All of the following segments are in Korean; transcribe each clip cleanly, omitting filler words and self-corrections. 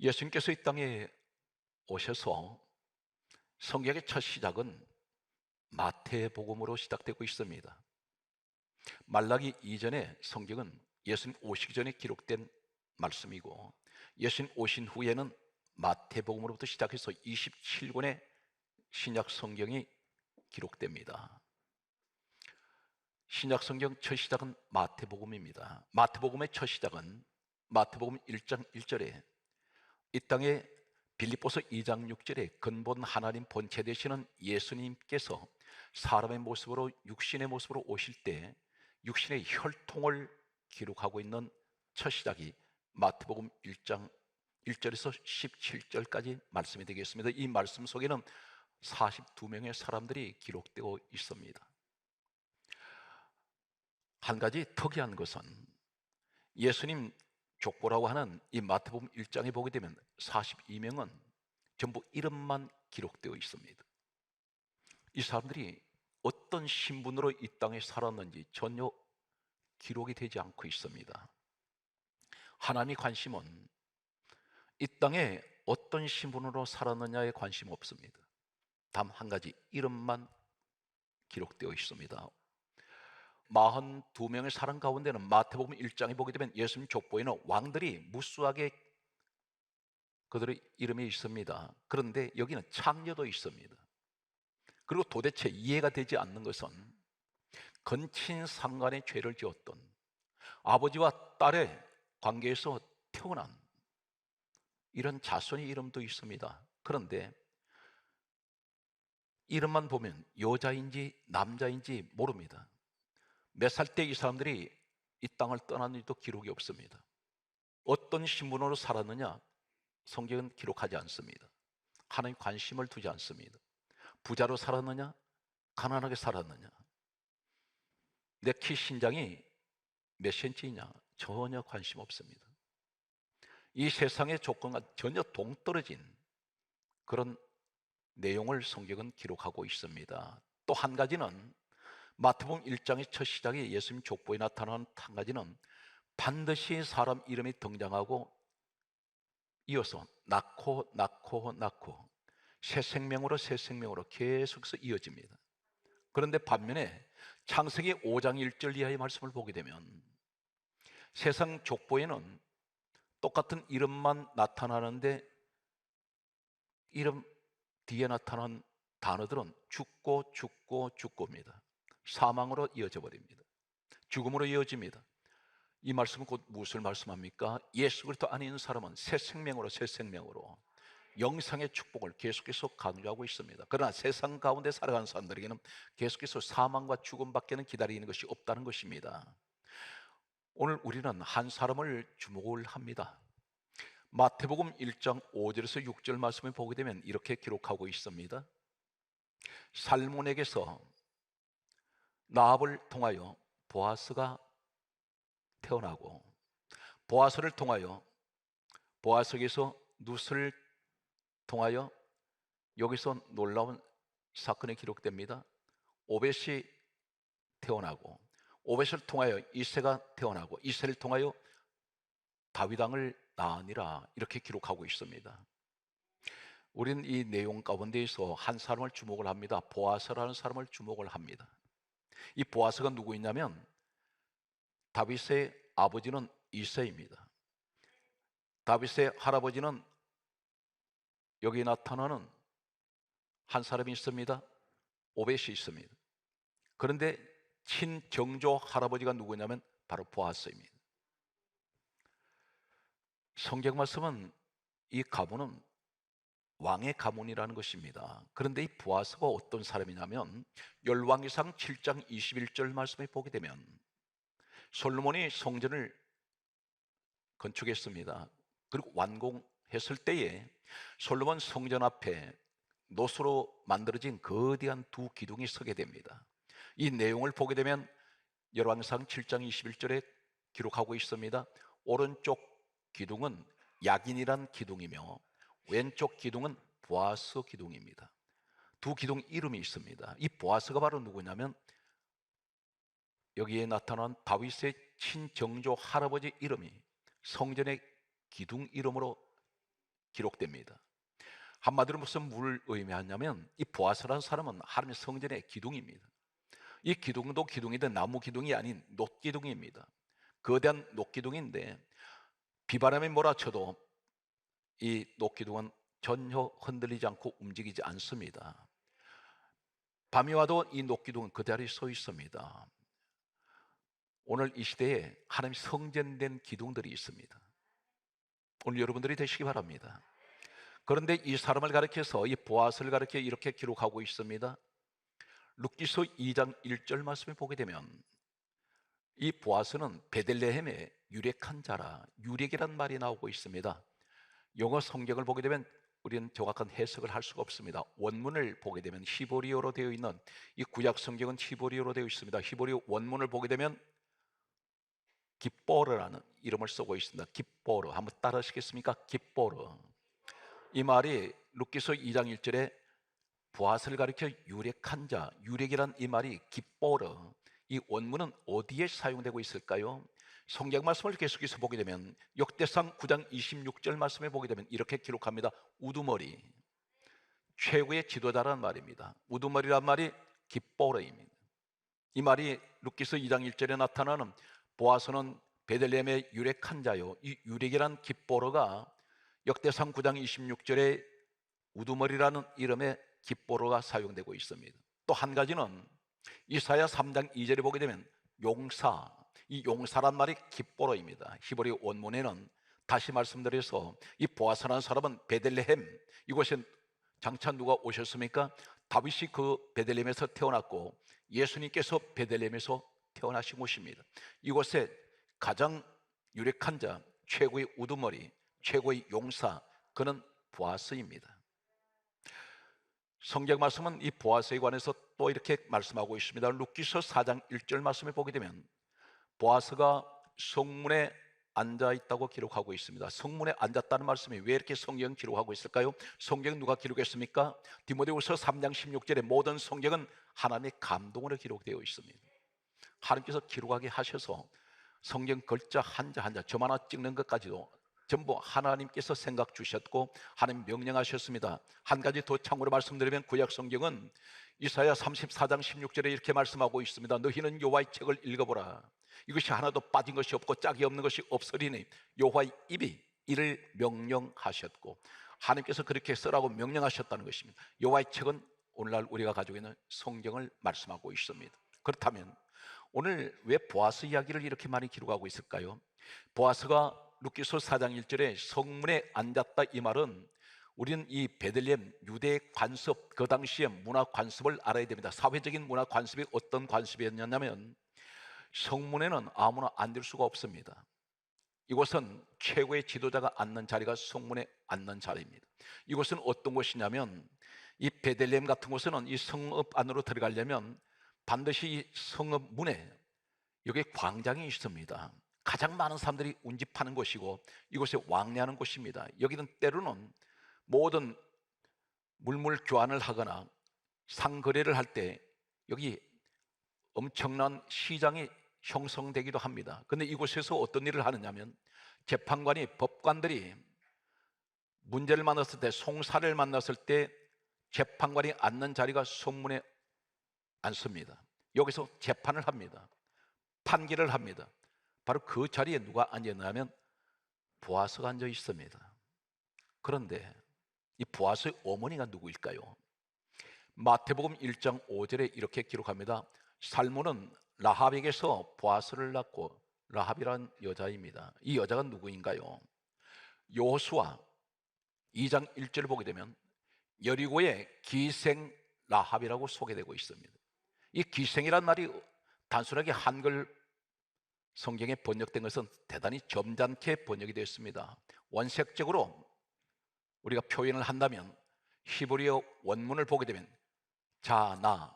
예수님께서 이 땅에 오셔서 성경의 첫 시작은 마태복음으로 시작되고 있습니다. 말라기 이전에 성경은 예수님 오시기 전에 기록된 말씀이고, 예수님 오신 후에는 마태복음으로부터 시작해서 27권의 신약 성경이 기록됩니다. 신약 성경 첫 시작은 마태복음입니다. 마태복음의 첫 시작은 마태복음 1장 1절에 이 땅에 빌립보서 2장 6절에 근본 하나님 본체 되시는 예수님께서 사람의 모습으로 육신의 모습으로 오실 때 육신의 혈통을 기록하고 있는 첫 시작이 마태복음 1장 1절에서 17절까지 말씀이 되겠습니다. 이 말씀 속에는 42명의 사람들이 기록되어 있습니다. 한 가지 특이한 것은 예수님 족보라고 하는 이 마태복음 1장에 보게 되면 42명은 전부 이름만 기록되어 있습니다. 이 사람들이 어떤 신분으로 이 땅에 살았는지 전혀 기록이 되지 않고 있습니다. 하나님의 관심은 이 땅에 어떤 신분으로 살았느냐에 관심 없습니다. 단 한 가지, 이름만 기록되어 있습니다. 42명의 사람 가운데는 마태복음 1장에 보게 되면 예수님 족보에는 왕들이 무수하게 그들의 이름이 있습니다. 그런데 여기는 창녀도 있습니다. 그리고 도대체 이해가 되지 않는 것은 근친상간의 죄를 지었던 아버지와 딸의 관계에서 태어난 이런 자손의 이름도 있습니다. 그런데 이름만 보면 여자인지 남자인지 모릅니다. 몇 살 때 이 사람들이 이 땅을 떠났는지도 기록이 없습니다. 어떤 신분으로 살았느냐 성경은 기록하지 않습니다. 하나님 관심을 두지 않습니다. 부자로 살았느냐 가난하게 살았느냐, 내 키 신장이 몇 센치이냐 전혀 관심 없습니다. 이 세상의 조건과 전혀 동떨어진 그런 내용을 성경은 기록하고 있습니다. 또 한 가지는 마태복음 1장의 첫 시작에 예수님 족보에 나타나는 한 가지는 반드시 사람 이름이 등장하고 이어서 낳고 새 생명으로 새 생명으로 계속해서 이어집니다. 그런데 반면에 창세기 5장 1절 이하의 말씀을 보게 되면 세상 족보에는 똑같은 이름만 나타나는데 이름 뒤에 나타난 단어들은 죽고입니다. 사망으로 이어져 버립니다. 죽음으로 이어집니다. 이 말씀은 곧 무엇을 말씀합니까? 예수 그리스도 안에 있는 사람은 새 생명으로 영생의 축복을 계속해서 강조하고 있습니다. 그러나 세상 가운데 살아가는 사람들에게는 계속해서 사망과 죽음밖에는 기다리는 것이 없다는 것입니다. 오늘 우리는 한 사람을 주목을 합니다. 마태복음 1장 5절에서 6절 말씀을 보게 되면 이렇게 기록하고 있습니다. 살몬에게서 라합을 통하여 보아스가 태어나고, 보아스를 통하여 보아스에게서 룻을 통하여, 여기서 놀라운 사건이 기록됩니다. 오벳이 태어나고, 오벳을 통하여 이새가 태어나고, 이새를 통하여 다윗 왕을 낳으니라, 이렇게 기록하고 있습니다. 우리는 이 내용 가운데에서 한 사람을 주목을 합니다. 보아스라는 사람을 주목을 합니다. 이 보아스가 누구였냐면 다윗의 아버지는 이새입니다. 다윗의 할아버지는 여기 나타나는 한 사람이 있습니다. 오벳이 있습니다. 그런데 친정조 할아버지가 누구냐면 바로 보아스입니다. 성경 말씀은 이 가문은 왕의 가문이라는 것입니다. 그런데 이 보아스가 어떤 사람이냐면 열왕기상 7장 21절 말씀에 보게 되면 솔로몬이 성전을 건축했습니다. 그리고 완공했을 때에 솔로몬 성전 앞에 노수로 만들어진 거대한 두 기둥이 서게 됩니다. 이 내용을 보게 되면 열왕기상 7장 21절에 기록하고 있습니다. 오른쪽 기둥은 야긴이란 기둥이며 왼쪽 기둥은 보아스 기둥입니다. 두 기둥 이름이 있습니다. 이 보아스가 바로 누구냐면 여기에 나타난 다윗의 친정조 할아버지 이름이 성전의 기둥 이름으로 기록됩니다. 한마디로 무슨 뭘 의미하냐면 이 보아스라는 사람은 하나님의 성전의 기둥입니다. 이 기둥도 기둥이든 나무 기둥이 아닌 놋기둥입니다. 거대한 놋기둥인데 비바람이 몰아쳐도 이 놋기둥은 전혀 흔들리지 않고 움직이지 않습니다. 밤이 와도 이 놋기둥은 그 자리에 서 있습니다. 오늘 이 시대에 하나님 성전된 기둥들이 있습니다. 오늘 여러분들이 되시기 바랍니다. 그런데 이 사람을 가리켜서 이 보아스를 가리켜 이렇게 기록하고 있습니다. 룻기서 2장 1절 말씀을 보게 되면 이 보아스는 베들레헴의 유력한 자라, 유력이란 말이 나오고 있습니다. 영어 성경을 보게 되면 우리는 정확한 해석을 할 수가 없습니다. 원문을 보게 되면 히브리어로 되어 있는 이 구약 성경은 히브리어로 되어 있습니다. 히브리어 원문을 보게 되면 기뻐르라는 이름을 쓰고 있습니다. 기뻐르, 한번 따라하시겠습니까? 기뻐르. 이 말이 룻기서 2장 1절에 보아스를 가리켜 유력한 자, 유력이란 이 말이 기뻐르, 이 원문은 어디에 사용되고 있을까요? 성경 말씀을 계속해서 보게 되면 역대상 9장 26절 말씀에 보게 되면 이렇게 기록합니다. 우두머리, 최고의 지도자라는 말입니다. 우두머리란 말이 기뻐르입니다. 이 말이 룻기서 2장 1절에 나타나는 보아스는 베들레헴의 유력한 자요, 이 유력이란 기뻐르가 역대상 9장 26절에 우두머리라는 이름의 기뻐르가 사용되고 있습니다. 또 한 가지는 이사야 3장 2절에 보게 되면 용사, 이 용사란 말이 기뻐르입니다. 히브리 원문에는 다시 말씀드려서 이 보아스라는 사람은 베들레헴, 이곳에 장차 누가 오셨습니까? 다윗이 그 베들레헴에서 태어났고 예수님께서 베들레헴에서 태어나신 곳입니다. 이곳에 가장 유력한 자, 최고의 우두머리, 최고의 용사, 그는 보아스입니다. 성경 말씀은 이 보아스에 관해서 또 이렇게 말씀하고 있습니다. 룻기서 4장 1절 말씀을 보게 되면 보아스가 성문에 앉아 있다고 기록하고 있습니다. 성문에 앉았다는 말씀이 왜 이렇게 성경 기록하고 있을까요? 성경 누가 기록했습니까? 디모데후서 3장 16절에 모든 성경은 하나님의 감동으로 기록되어 있습니다. 하나님께서 기록하게 하셔서 성경 글자 한자 한자 점 하나 찍는 것까지도 전부 하나님께서 생각 주셨고 하나님 명령하셨습니다. 한 가지 더 참고로 말씀드리면 구약 성경은 이사야 34장 16절에 이렇게 말씀하고 있습니다. 너희는 여호와의 책을 읽어보라. 이것이 하나도 빠진 것이 없고 짝이 없는 것이 없으리니 여호와의 입이 이를 명령하셨고, 하나님께서 그렇게 쓰라고 명령하셨다는 것입니다. 여호와의 책은 오늘날 우리가 가지고 있는 성경을 말씀하고 있습니다. 그렇다면 오늘 왜 보아스 이야기를 이렇게 많이 기록하고 있을까요? 보아스가 룻기서 4장 1절에 성문에 앉았다, 이 말은 우리는 이 베들레헴 유대의 관습, 그 당시의 문화 관습을 알아야 됩니다. 사회적인 문화 관습이 어떤 관습이었냐면 성문에는 아무나 앉을 수가 없습니다. 이곳은 최고의 지도자가 앉는 자리가 성문에 앉는 자리입니다. 이곳은 어떤 곳이냐면 이 베들레헴 같은 곳에는 이 성읍 안으로 들어가려면 반드시 이 성읍 문에 여기 광장이 있습니다. 가장 많은 사람들이 운집하는 곳이고 이곳에 왕래하는 곳입니다. 여기는 때로는 모든 물물 교환을 하거나 상거래를 할 때 여기 엄청난 시장이 형성되기도 합니다. 그런데 이곳에서 어떤 일을 하느냐면 재판관이, 법관들이 문제를 만났을 때, 송사를 만났을 때 재판관이 앉는 자리가 성문에 앉습니다. 여기서 재판을 합니다. 판결을 합니다. 바로 그 자리에 누가 앉았냐면 보아스가 앉아 있습니다. 그런데 이 보아스의 어머니가 누구일까요? 마태복음 1장 5절에 이렇게 기록합니다. 살몬은 라합에게서 보아스를 낳고, 라합이라는 여자입니다. 이 여자가 누구인가요? 여호수아 2장 1절을 보게 되면 여리고의 기생 라합이라고 소개되고 있습니다. 이 기생이란 말이 단순하게 한글 성경에 번역된 것은 대단히 점잖게 번역이 되었습니다. 원색적으로 우리가 표현을 한다면 히브리어 원문을 보게 되면 자나,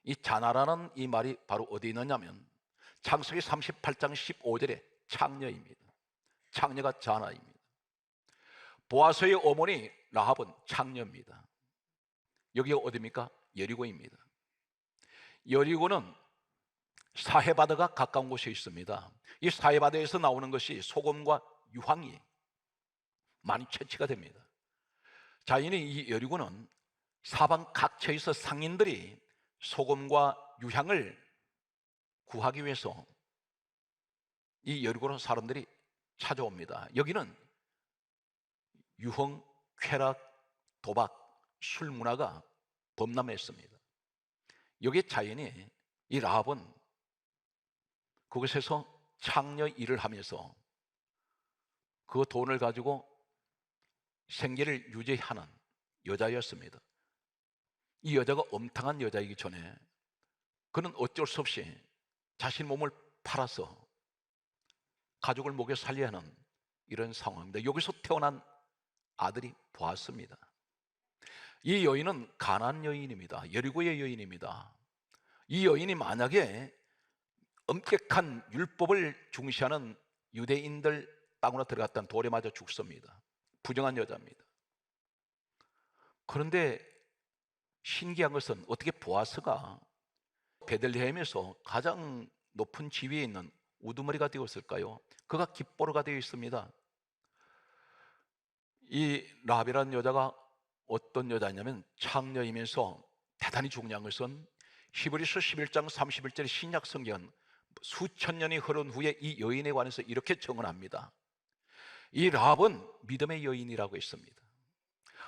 이 자나라는 이 말이 바로 어디 있느냐면 창세기 38장 15절에 창녀입니다. 창녀가 자나입니다. 보아스의 어머니 라합은 창녀입니다. 여기가 어디입니까? 여리고입니다. 여리고는 사해바다가 가까운 곳에 있습니다. 이 사해바다에서 나오는 것이 소금과 유황이 많이 채취가 됩니다. 자연히 이 여리고는 사방 각처에서 상인들이 소금과 유향을 구하기 위해서 이 여리고로 사람들이 찾아옵니다. 여기는 유흥, 쾌락, 도박, 술 문화가 범람했습니다. 여기에 자연히 이 라합은 그곳에서 창녀 일을 하면서 그 돈을 가지고 생계를 유지하는 여자였습니다. 이 여자가 엄탕한 여자이기 전에 그는 어쩔 수 없이 자신 몸을 팔아서 가족을 먹여 살려야 하는 이런 상황입니다. 여기서 태어난 아들이 보았습니다. 이 여인은 가나안 여인입니다. 여리고의 여인입니다. 이 여인이 만약에 엄격한 율법을 중시하는 유대인들 땅으로 들어갔다면 돌에 맞아 죽습니다. 부정한 여자입니다. 그런데 신기한 것은 어떻게 보아스가 베들레헴에서 가장 높은 지위에 있는 우두머리가 되었을까요? 그가 깃보로가 되어 있습니다. 이 라합이라는 여자가 어떤 여자냐면 창녀이면서 대단히 중요한 것은 히브리서 11장 31절의 신약 성경은 수천 년이 흐른 후에 이 여인에 관해서 이렇게 정언합니다. 이 라합은 믿음의 여인이라고 했습니다.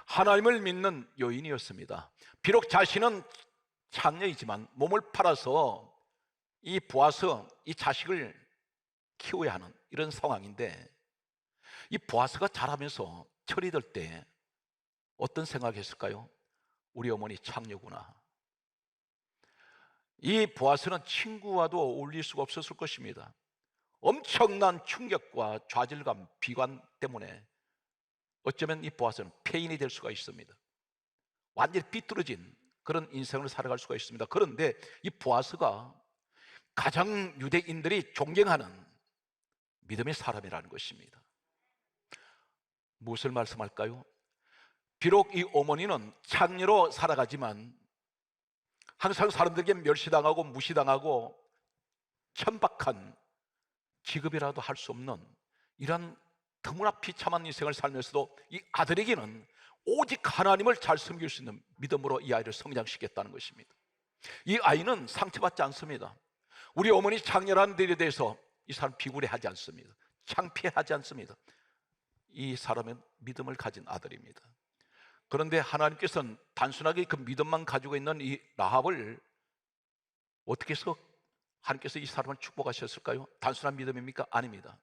하나님을 믿는 여인이었습니다. 비록 자신은 창녀이지만 몸을 팔아서 이 보아스 이 자식을 키워야 하는 이런 상황인데, 이 보아스가 자라면서 철이 들 때 어떤 생각했을까요? 우리 어머니 창녀구나. 이 보아스는 친구와도 어울릴 수가 없었을 것입니다. 엄청난 충격과 좌절감, 비관 때문에 어쩌면 이 보아스는 폐인이 될 수가 있습니다. 완전히 삐뚤어진 그런 인생을 살아갈 수가 있습니다. 그런데 이 보아스가 가장 유대인들이 존경하는 믿음의 사람이라는 것입니다. 무엇을 말씀할까요? 비록 이 어머니는 창녀로 살아가지만 항상 사람들에게 멸시당하고 무시당하고 천박한 직업이라도 할 수 없는 이런 너무나 비참한 인생을 살면서도 이 아들에게는 오직 하나님을 잘 섬길 수 있는 믿음으로 이 아이를 성장시켰다는 것입니다. 이 아이는 상처받지 않습니다. 우리 어머니 창녀라는 일에 대해서 이 사람 비굴해하지 않습니다. 창피하지 않습니다. 이 사람은 믿음을 가진 아들입니다. 그런데 하나님께서는 단순하게 그 믿음만 가지고 있는 이 라합을 어떻게 해서 하나님께서 이 사람을 축복하셨을까요? 단순한 믿음입니까? 아닙니다.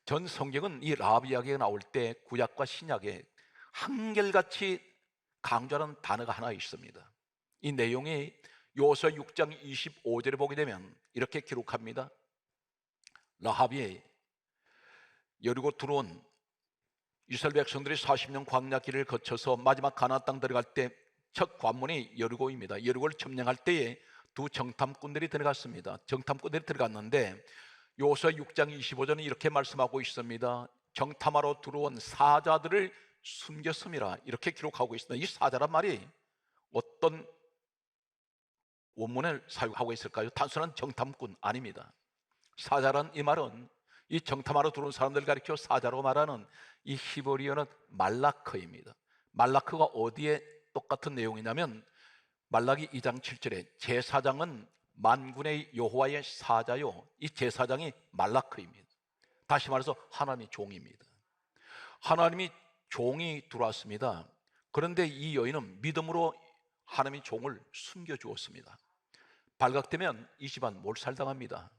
전 성경은 이 라합 이야기가 나올 때 구약과 신약에 한결같이 강조하는 단어가 하나 있습니다. 이 내용이 요호수아 6장 25절에 보게 되면 이렇게 기록합니다. 라합이 여리고 들어온 이스라엘 백성들이 40년 광야 길을 거쳐서 마지막 가나안 땅 들어갈 때 첫 관문이 여리고입니다. 여리고를 점령할 때에 두 정탐꾼들이 들어갔습니다. 정탐꾼들이 들어갔는데 요호수아 6장 25절은 이렇게 말씀하고 있습니다. 정탐하러 들어온 사자들을 숨겼음이라 이렇게 기록하고 있습니다. 이 사자란 말이 어떤 원문을 사용하고 있을까요? 단순한 정탐꾼 아닙니다. 사자란 이 말은 이 정탐하러 들어온 사람들 가리켜 사자로 말하는 이 히브리어는 말라크입니다. 말라크가 어디에 똑같은 내용이냐면 말라기 2장 7절에 제사장은 만군의 여호와의 사자요, 이 제사장이 말라크입니다. 다시 말해서 하나님의 종입니다. 하나님이 종이 들어왔습니다. 그런데 이 여인은 믿음으로 하나님의 종을 숨겨주었습니다. 발각되면 이 집안 몰살당합니다.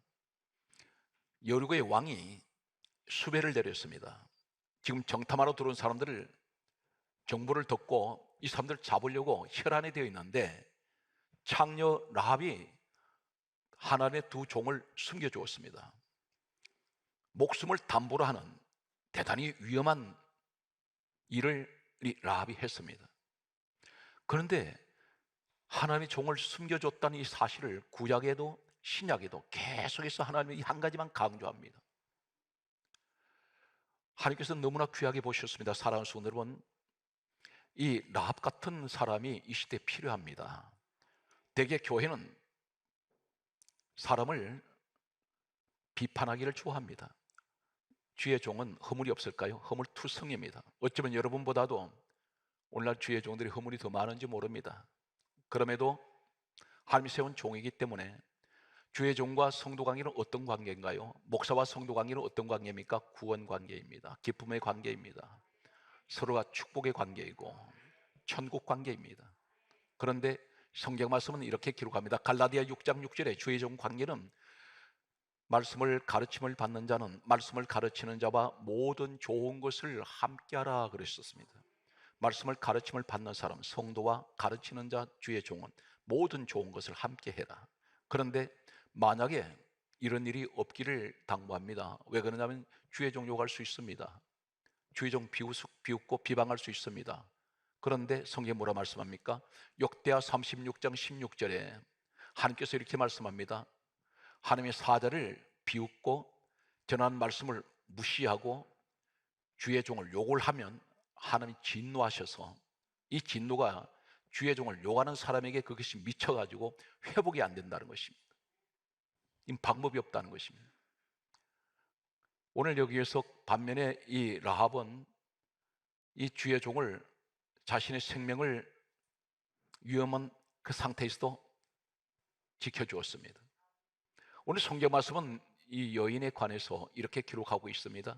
여리고의 왕이 수배를 내렸습니다. 지금 정탐하러 들어온 사람들을 정보를 듣고 이 사람들을 잡으려고 혈안이 되어 있는데 창녀 라합이 하나님의 두 종을 숨겨주었습니다. 목숨을 담보로 하는 대단히 위험한 일을 이 라합이 했습니다. 그런데 하나님의 종을 숨겨줬다는 이 사실을 구약에도 신약에도 계속해서 하나님이 한 가지만 강조합니다. 하나님께서 너무나 귀하게 보셨습니다. 사랑하는 성도 여러분, 이 라합 같은 사람이 이 시대에 필요합니다. 대개 교회는 사람을 비판하기를 좋아합니다. 주의 종은 허물이 없을까요? 허물투성입니다. 어쩌면 여러분보다도 오늘날 주의 종들이 허물이 더 많은지 모릅니다. 그럼에도 하나님이 세운 종이기 때문에 주의 종과 성도 관계는 어떤 관계인가요? 목사와 성도 관계는 어떤 관계입니까? 구원 관계입니다. 기쁨의 관계입니다. 서로가 축복의 관계이고 천국 관계입니다. 그런데 성경 말씀은 이렇게 기록합니다. 갈라디아 6장 6절에 주의 종 관계는 말씀을 가르침을 받는 자는 말씀을 가르치는 자와 모든 좋은 것을 함께하라 그랬었습니다. 말씀을 가르침을 받는 사람, 성도와 가르치는 자, 주의 종은 모든 좋은 것을 함께해라. 그런데 만약에 이런 일이 없기를 당부합니다. 왜 그러냐면 주의 종 욕할 수 있습니다. 주의 종 비웃고 비방할 수 있습니다. 그런데 성경에 뭐라 말씀합니까? 역대하 36장 16절에 하나님께서 이렇게 말씀합니다. 하나님의 사자를 비웃고 전한 말씀을 무시하고 주의 종을 욕을 하면 하나님이 진노하셔서 이 진노가 주의 종을 욕하는 사람에게 그것이 미쳐가지고 회복이 안 된다는 것입니다. 이 방법이 없다는 것입니다. 오늘 여기에서 반면에 이 라합은 이 주의 종을 자신의 생명을 위험한 그 상태에서도 지켜주었습니다. 오늘 성경 말씀은 이 여인에 관해서 이렇게 기록하고 있습니다.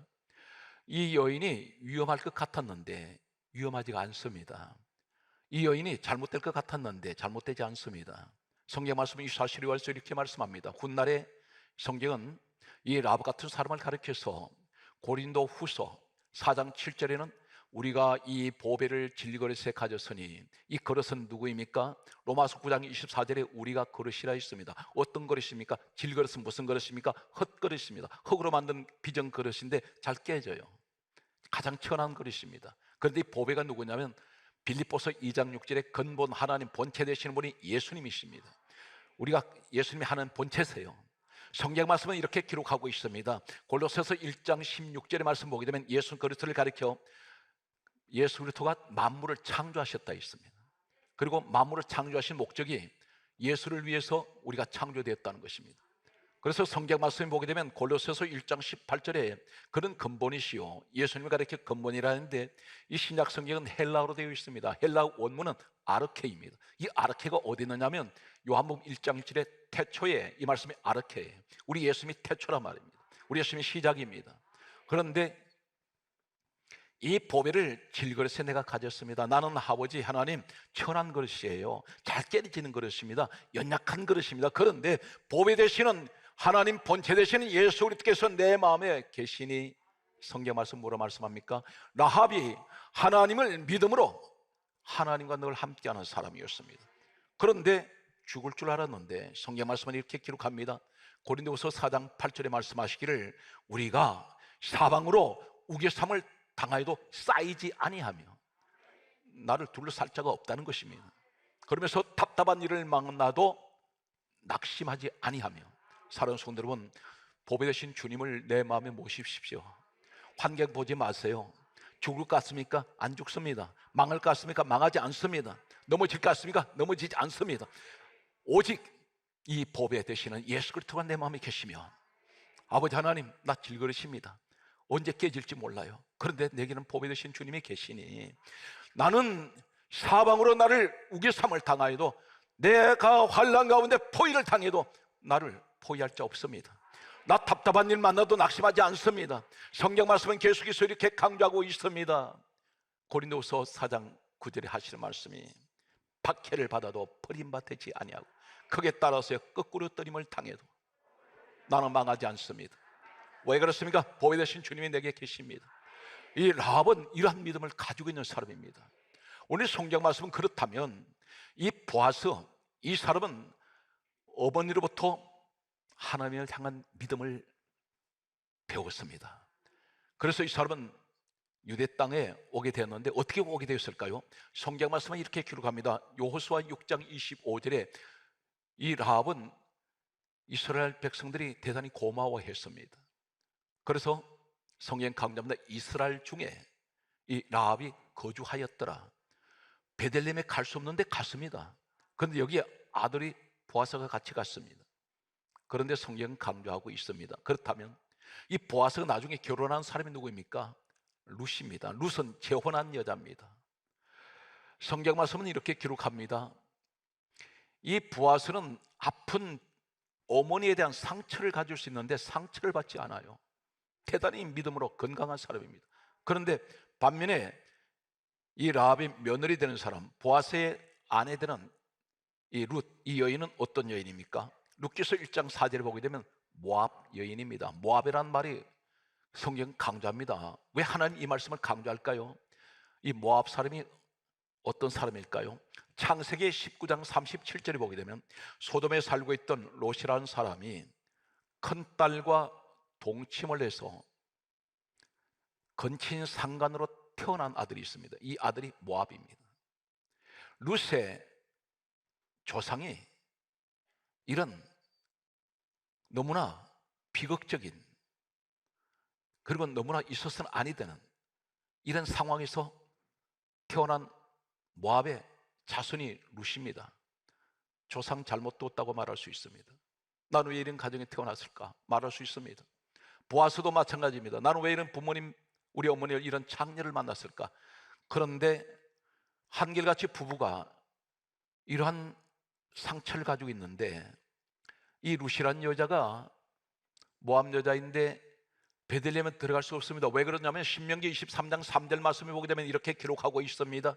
이 여인이 위험할 것 같았는데 위험하지가 않습니다. 이 여인이 잘못될 것 같았는데 잘못되지 않습니다. 성경 말씀은 이 사실에 관해서 이렇게 말씀합니다. 훗날에 성경은 이 라합 같은 사람을 가리켜서 고린도 후서 4장 7절에는 우리가 이 보배를 질그릇에 가졌으니 이 그릇은 누구입니까? 로마서 9장 24절에 우리가 그릇이라 했습니다. 어떤 그릇입니까? 질그릇은 무슨 그릇입니까? 헛그릇입니다. 흙으로 만든 비정 그릇인데 잘 깨져요. 가장 천한 그릇입니다. 그런데 이 보배가 누구냐면 빌립보서 2장 6절에 근본 하나님 본체 되시는 분이 예수님이십니다. 우리가 예수님이 하는 본체세요. 성경 말씀은 이렇게 기록하고 있습니다. 골로새서 1장 16절의 말씀 보게 되면 예수 그리스도를 가리켜 예수 그리스도가 만물을 창조하셨다 했습니다. 그리고 만물을 창조하신 목적이 예수를 위해서 우리가 창조되었다는 것입니다. 그래서 성경 말씀을 보게 되면 골로새서 1장 18절에 그는 근본이시요 예수님을 가리켜 근본이라는데 이 신약 성경은 헬라어로 되어 있습니다. 헬라어 원문은 아르케입니다. 이 아르케가 어디 있느냐면 요한복음 1장 1절에 태초에 이 말씀이 아르케예요. 우리 예수님이 태초란 말입니다. 우리 예수님이 시작입니다. 그런데 이 보배를 질그릇에 내가 가졌습니다. 나는 아버지 하나님 천한 그릇이에요. 잘 깨지는 그릇입니다. 연약한 그릇입니다. 그런데 보배 되시는 하나님 본체 되시는 예수 그리스도께서 내 마음에 계시니 성경 말씀 뭐라 말씀합니까? 라합이 하나님을 믿음으로 하나님과 늘 함께하는 사람이었습니다. 그런데 죽을 줄 알았는데 성경 말씀은 이렇게 기록합니다. 고린도후서 4장 8절에 말씀하시기를 우리가 사방으로 우겨삼을 당하여도 쌓이지 아니하며 나를 둘러쌀 자가 없다는 것입니다. 그러면서 답답한 일을 만나도 낙심하지 아니하며 사랑하는 성도 여러분, 보배 되신 주님을 내 마음에 모십시오. 환경 보지 마세요. 죽을 것 같습니까? 안 죽습니다. 망할 것 같습니까? 망하지 않습니다. 넘어질 것 같습니까? 넘어지지 않습니다. 오직 이 보배 되시는 예수 그리스도가 내 마음에 계시면 아버지 하나님 나 질그릇입니다. 언제 깨질지 몰라요. 그런데 내게는 보배 되신 주님이 계시니 나는 사방으로 나를 우겨삼을 당하여도 내가 환난 가운데 포위를 당해도 나를 포위할 자 없습니다. 나 답답한 일 만나도 낙심하지 않습니다. 성경 말씀은 계속해서 이렇게 강조하고 있습니다. 고린도후서 4장 9절에 하시는 말씀이 박해를 받아도 버림받지 아니하고 크게 따라서 거꾸로 떨림을 당해도 나는 망하지 않습니다. 왜 그렇습니까? 보배 되신 주님이 내게 계십니다. 이 라합은 이러한 믿음을 가지고 있는 사람입니다. 오늘 성경 말씀은 그렇다면 이 보아스, 이 사람은 어머니로부터 하나님을 향한 믿음을 배웠습니다. 그래서 이 사람은 유대 땅에 오게 되었는데 어떻게 오게 되었을까요? 성경 말씀은 이렇게 기록합니다. 여호수아 6장 25절에 이 라합은 이스라엘 백성들이 대단히 고마워했습니다. 그래서 성경 강조합니다. 이스라엘 중에 이 라합이 거주하였더라. 베들레헴에 갈 수 없는데 갔습니다. 그런데 여기에 아들이 보아스가 같이 갔습니다. 그런데 성경은 강조하고 있습니다. 그렇다면 이 보아스가 나중에 결혼한 사람이 누구입니까? 룻입니다. 룻은 재혼한 여자입니다. 성경 말씀은 이렇게 기록합니다. 이 보아스는 아픈 어머니에 대한 상처를 가질 수 있는데 상처를 받지 않아요. 대단히 믿음으로 건강한 사람입니다. 그런데 반면에 이 라합의 며느리 되는 사람, 보아스의 아내 되는 이 룻, 이 여인은 어떤 여인입니까? 룻기서 1장 4절을 보게 되면 모압 여인입니다. 모압이라는 말이 성경 강조합니다. 왜 하나님 이 말씀을 강조할까요? 이 모압 사람이 어떤 사람일까요? 창세기 19장 37절을 보게 되면 소돔에 살고 있던 롯이라는 사람이 큰딸과 동침을 해서 건친 상간으로 태어난 아들이 있습니다. 이 아들이 모압입니다. 룻의 조상이 이런 너무나 비극적인, 그리고 너무나 있어서는 아니 되는 이런 상황에서 태어난 모압의 자손이 룻입니다. 조상 잘못 뒀다고 말할 수 있습니다. 나는 왜 이런 가정에 태어났을까 말할 수 있습니다. 보아스도 마찬가지입니다. 나는 왜 이런 부모님, 우리 어머니를 이런 장녀를 만났을까. 그런데 한결같이 부부가 이러한 상처를 가지고 있는데, 이 룻이란 여자가 모압 여자인데 베들레헴에 들어갈 수 없습니다. 왜 그러냐면 신명기 23장 3절 말씀을 보게 되면 이렇게 기록하고 있습니다.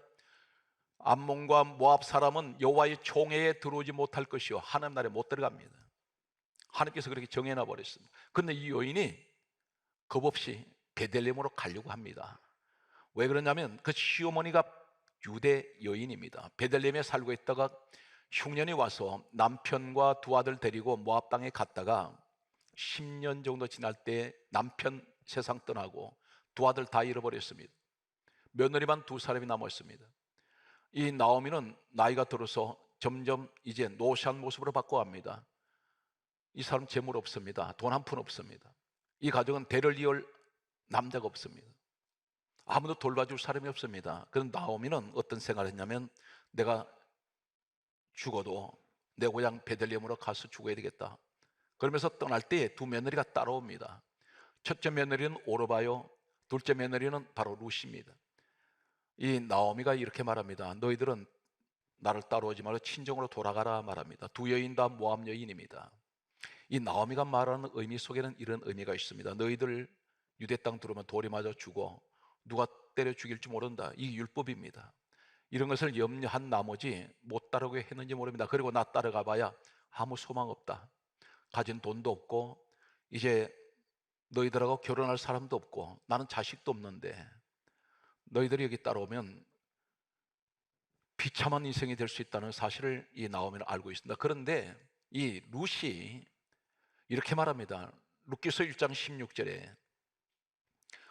암몬과 모압 사람은 여호와의 총회에 들어오지 못할 것이요 하나님 나라에 못 들어갑니다. 하나님께서 그렇게 정해놔 버렸습니다. 그런데 이 여인이 겁없이 베들레헴으로 가려고 합니다. 왜 그러냐면 그 시어머니가 유대 여인입니다. 베들레헴에 살고 있다가 흉년이 와서 남편과 두 아들 데리고 모압 땅에 갔다가 10년 정도 지날 때 남편 세상 떠나고 두 아들 다 잃어버렸습니다. 며느리만 두 사람이 남았습니다. 이 나오미는 나이가 들어서 점점 이제 노쇠한 모습으로 바꿔갑니다. 이 사람 재물 없습니다. 돈 한 푼 없습니다. 이 가정은 대를 이을 남자가 없습니다. 아무도 돌봐줄 사람이 없습니다. 그런 나오미는 어떤 생각을 했냐면 내가 죽어도 내 고향 베들레헴으로 가서 죽어야 되겠다. 그러면서 떠날 때 두 며느리가 따라옵니다. 첫째 며느리는 오르바요, 둘째 며느리는 바로 룻입니다. 이 나오미가 이렇게 말합니다. 너희들은 나를 따라오지 말고 친정으로 돌아가라 말합니다. 두 여인 다 모압 여인입니다. 이 나오미가 말하는 의미 속에는 이런 의미가 있습니다. 너희들 유대 땅 들어오면 돌이 맞아 죽어. 누가 때려 죽일지 모른다. 이 율법입니다. 이런 것을 염려한 나머지 못 따르게 했는지 모릅니다. 그리고 나 따라가 봐야 아무 소망 없다. 가진 돈도 없고 이제 너희들하고 결혼할 사람도 없고 나는 자식도 없는데 너희들이 여기 따라오면 비참한 인생이 될 수 있다는 사실을 이 나오미는 알고 있습니다. 그런데 이 룻이 이렇게 말합니다. 룻기서 1장 16절에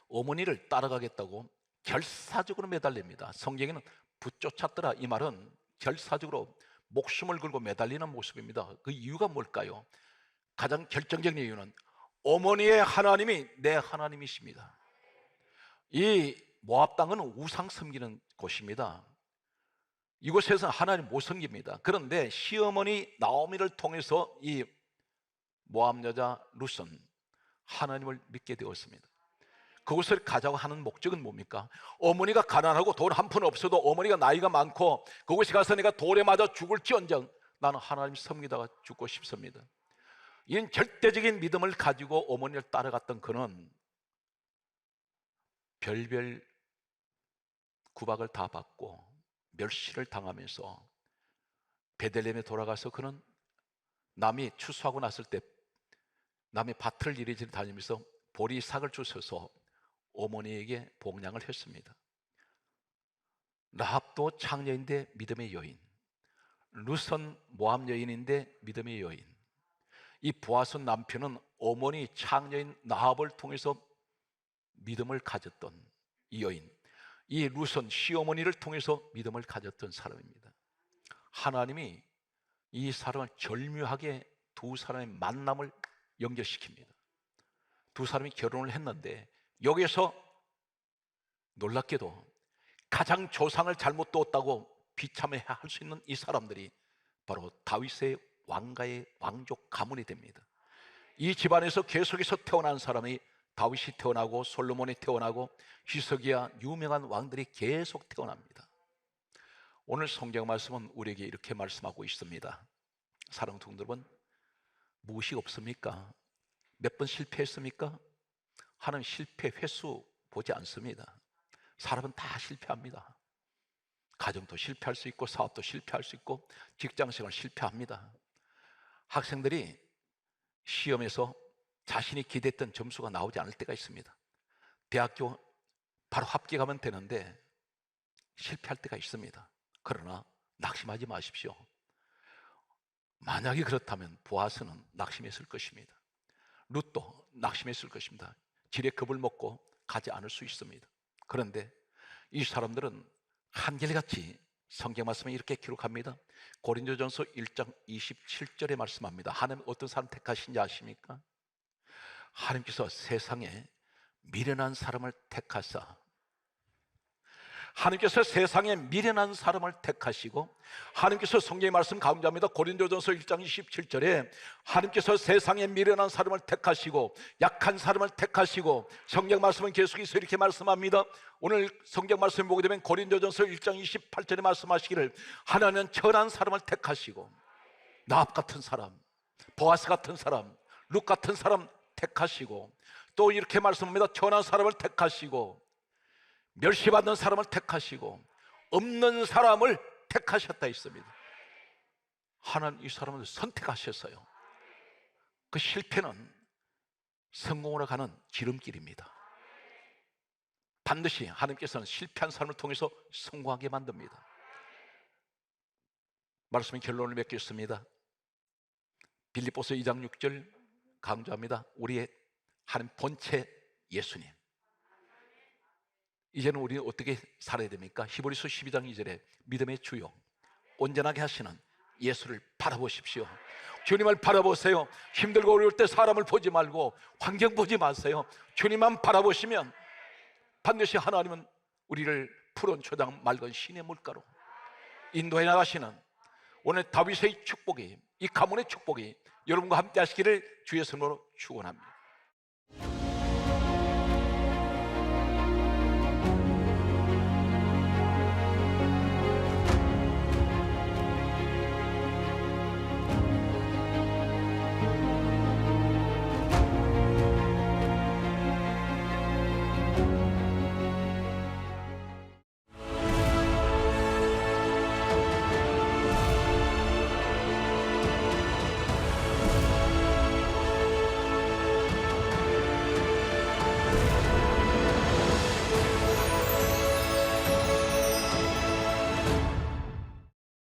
어머니를 따라가겠다고 결사적으로 매달립니다. 성경에는 붙쫓았더라, 이 말은 결사적으로 목숨을 걸고 매달리는 모습입니다. 그 이유가 뭘까요? 가장 결정적인 이유는 어머니의 하나님이 내 하나님이십니다. 이 모압 땅은 우상 섬기는 곳입니다. 이곳에서는 하나님 못 섬깁니다. 그런데 시어머니 나오미를 통해서 이 모압 여자 룻은 하나님을 믿게 되었습니다. 그곳을 가자고 하는 목적은 뭡니까? 어머니가 가난하고 돈 한 푼 없어도 어머니가 나이가 많고 그곳에 가서 내가 돌에 맞아 죽을지언정 나는 하나님 섬기다가 죽고 싶습니다. 이런 절대적인 믿음을 가지고 어머니를 따라갔던 그는 별별 구박을 다 받고 멸시를 당하면서 베들레헴에 돌아가서 그는 남이 추수하고 났을 때 남이 밭을 이리저리 다니면서 보리삭을 주셔서 어머니에게 봉양을 했습니다. 라합도 창녀인데 믿음의 여인, 룻은 모압 여인인데 믿음의 여인, 이 보아스 남편은 어머니 창녀인 라합을 통해서 믿음을 가졌던 이 여인, 이 룻은 시어머니를 통해서 믿음을 가졌던 사람입니다. 하나님이 이 사람을 절묘하게 두 사람의 만남을 연결시킵니다. 두 사람이 결혼을 했는데 여기에서 놀랍게도 가장 조상을 잘못 두었다고 비참해 할 수 있는 이 사람들이 바로 다윗의 왕가의 왕족 가문이 됩니다. 이 집안에서 계속해서 태어난 사람이 다윗이 태어나고 솔로몬이 태어나고 히스기야 유명한 왕들이 계속 태어납니다. 오늘 성경 말씀은 우리에게 이렇게 말씀하고 있습니다. 사랑하는 성도 여러분, 무엇이 없습니까? 몇 번 실패했습니까? 하나님 실패 횟수 보지 않습니다. 사람은 다 실패합니다. 가정도 실패할 수 있고, 사업도 실패할 수 있고, 직장생활 실패합니다. 학생들이 시험에서 자신이 기대했던 점수가 나오지 않을 때가 있습니다. 대학교 바로 합격하면 되는데 실패할 때가 있습니다. 그러나 낙심하지 마십시오. 만약에 그렇다면 보아스는 낙심했을 것입니다. 룻도 낙심했을 것입니다. 지레 겁을 먹고 가지 않을 수 있습니다. 그런데 이 사람들은 한결같이 성경 말씀에 이렇게 기록합니다. 고린도전서 1장 27절에 말씀합니다. 하나님 어떤 사람 택하신지 아십니까? 하나님께서 세상에 미련한 사람을 택하사, 하나님께서 세상에 미련한 사람을 택하시고, 하나님께서 성경의 말씀 가운데합니다. 고린도전서 1장 27절에 하나님께서 세상에 미련한 사람을 택하시고 약한 사람을 택하시고, 성경 말씀은 계속해서 이렇게 말씀합니다. 오늘 성경 말씀 보게 되면 고린도전서 1장 28절에 말씀하시기를 하나님은 천한 사람을 택하시고, 나합 같은 사람, 보아스 같은 사람, 룻 같은 사람 택하시고, 또 이렇게 말씀합니다. 천한 사람을 택하시고 멸시받는 사람을 택하시고 없는 사람을 택하셨다 했습니다. 하나님 이 사람을 선택하셨어요. 그 실패는 성공으로 가는 지름길입니다. 반드시 하나님께서는 실패한 사람을 통해서 성공하게 만듭니다. 말씀의 결론을 맺겠습니다. 빌립보서 2장 6절 강조합니다. 우리의 하나님 본체 예수님. 이제는 우리는 어떻게 살아야 됩니까? 히브리서 12장 2절에 믿음의 주요 온전하게 하시는 예수를 바라보십시오. 주님을 바라보세요. 힘들고 어려울 때 사람을 보지 말고 환경 보지 마세요. 주님만 바라보시면 반드시 하나님은 우리를 푸른 초장 맑은 신의 물가로 인도해 나가시는 오늘 다윗의 축복이, 이 가문의 축복이 여러분과 함께 하시기를 주의 손으로 축원합니다.